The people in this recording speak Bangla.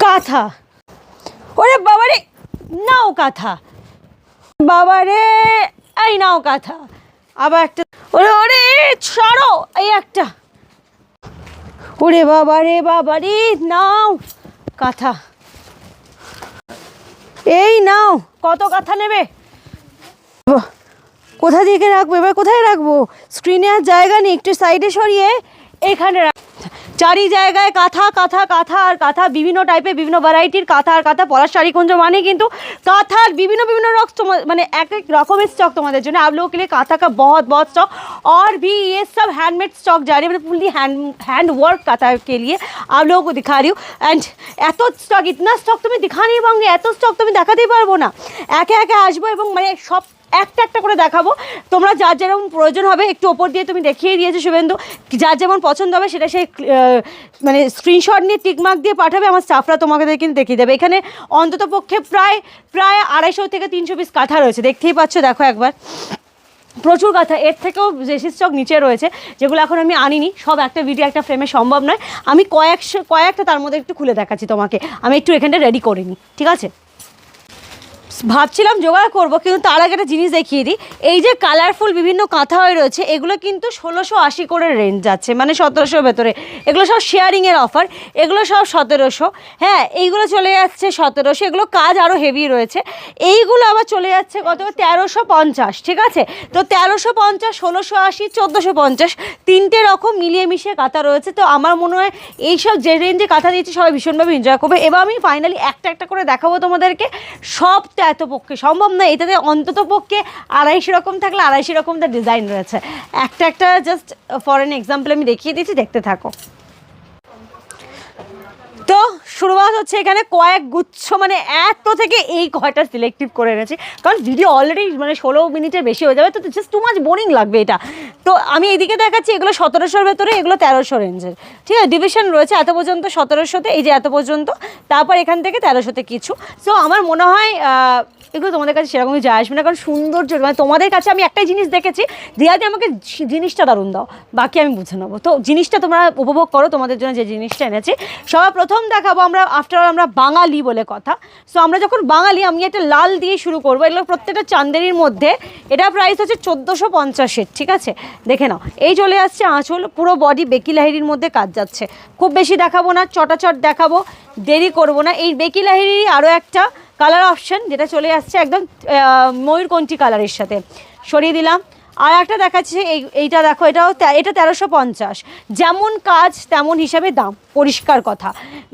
কাঁথা, ওরে বাবারে নাও কাঁথা, বাবারে এই নাও কাঁথা, আবার একটা, ওরে ওরে ছাড়ো এই একটা, ওরে বাবারে বাবারে নাও কাঁথা, এই নাও। কত কাঁথা নেবে? কোথা দিকে রাখবো এবার? কোথায় রাখবো? স্ক্রিনে আর জায়গা নেই, একটু সাইডে সরিয়ে এখানে চারি জায়গায় কাঁথা কাঁথা কাঁথা আর কাঁথা, বিভিন্ন টাইপের বিভিন্ন ভ্যারাইটির কাঁথা আর কাঁথা। পলাশ শাড়িকুঞ্জ মানে কিন্তু काथार বিভিন্ন বিভিন্ন মানে এক এক রকমের স্টক তোমাদের জন্য। आप लोगों के लिए काथा का बहुत बहुत स्टॉक, और भी ये सब हैंडमेड स्टॉक जा रही है, मतलब फुल्ली हैंड वर्क काथा के लिए आप लोगों को दिखा रही हूँ। एंड এত স্টক, ইতনা স্টক তুমি দেখা নেই পাওগে, এত স্টক তুমি দেখাতেই পারবো না। একে একে আসবো এবং মানে সব একটা একটা করে দেখাবো। তোমরা যার যেরকম প্রয়োজন হবে, একটু ওপর দিয়ে তুমি দেখিয়ে দিয়েছো শুভেন্দু, যার যেমন পছন্দ হবে সেটা সেই মানে স্ক্রিনশট নিয়ে টিকমার্ক দিয়ে পাঠাবে, আমার স্টাফরা তোমাকে কিন্তু দেখিয়ে দেবে। এখানে অন্তত পক্ষে প্রায় 250 থেকে 300 পিস কাঁথা রয়েছে, দেখতেই পাচ্ছ, দেখো একবার, প্রচুর কাঁথা। এর থেকেও বেশি স্টক নিচে রয়েছে, যেগুলো এখন আমি আনিনি, সব একটা ভিডিও একটা ফ্রেমে সম্ভব নয়। আমি কয়েকটা তার মধ্যে একটু খুলে দেখাচ্ছি তোমাকে, আমি একটু এখানটা রেডি করে নিই, ঠিক আছে? ভাবছিলাম জোগাড় করবো, কিন্তু তার আগে একটা জিনিস দেখিয়ে দিই। এই যে কালারফুল বিভিন্ন কাঁথা হয়ে রয়েছে, এগুলো কিন্তু 1680 করে রেঞ্জ যাচ্ছে, মানে 1700-র ভেতরে। এগুলো সব শেয়ারিংয়ের অফার, এগুলো সব 1700। হ্যাঁ, এইগুলো চলে যাচ্ছে 1700, এগুলো কাজ আরও হেভি রয়েছে। এইগুলো আবার চলে যাচ্ছে কত? 1350, ঠিক আছে? তো 1350, 1680, 1450, তিনটে রকম মিলিয়ে মিশিয়ে কাঁথা রয়েছে। তো আমার মনে হয় এইসব যে রেঞ্জে কাঁথা দিয়েছি সবাই ভীষণভাবে এনজয় করবে। এবার আমি ফাইনালি একটা একটা করে দেখাবো তোমাদেরকে। সবটা এত পক্ষে সম্ভব না, এটাতে অন্তত পক্ষে 250 রকম থাকলে 250 রকম তার ডিজাইন রয়েছে। একটা একটা জাস্ট ফর এন এক্সাম্পল আমি দেখিয়ে দিচ্ছি, দেখতে থাকো। তো শুরুয়াত হচ্ছে এখানে কয়েক গুচ্ছ, মানে এত থেকে এই কয়টা সিলেক্টিভ করে এনেছি, কারণ ভিডিও অলরেডি মানে 16 মিনিটের বেশি হয়ে যাবে, তো জাস্ট টু মাচ বোরিং লাগবে এটা। তো আমি এইদিকে দেখাচ্ছি, এগুলো 1700-র ভেতরে, এগুলো 1300 রেঞ্জের, ঠিক আছে? ডিভিশন রয়েছে এত পর্যন্ত 1700-তে, এই যে এত পর্যন্ত, তারপর এখান থেকে 1300-তে কিছু। সো আমার মনে হয় এগুলো তোমাদের কাছে সেরকমই যায় আসবে না, কারণ সৌন্দর্য, মানে তোমাদের কাছে আমি একটাই জিনিস দেখেছি, দিয়াদি আমাকে জিনিসটা দারুণ দাও, বাকি আমি বুঝে নেবো। তো জিনিসটা তোমরা উপভোগ করো, তোমাদের জন্য যে জিনিসটা এনেছি। সবার প্রথম দেখাবো আমরা, আফটার অল আমরা বাঙালি বলে কথা। সো আমরা যখন বাঙালি, আমি একটা লাল দিয়ে শুরু করবো। এগুলো প্রত্যেকটা চান্দেরির মধ্যে, এটা প্রাইস হচ্ছে 1450-এর, ঠিক আছে? দেখে নাও, এই চলে আসছে আঁচল, পুরো বডি বেকি লাহিড়ির মধ্যে কাজ যাচ্ছে। খুব বেশি দেখাবো না, চটাচট দেখাবো, দেরি করবো না। এই বেকি লাহিড়ি আরও একটা কালার অপশান যেটা চলে আসছে একদম ময়ূরকণ্ঠী কালারের সাথে, সরিয়ে দিলাম। আর একটা দেখাচ্ছি, এইটা দেখো, এটা 1350, যেমন কাজ তেমন হিসাবে দাম, পরিষ্কার কথা।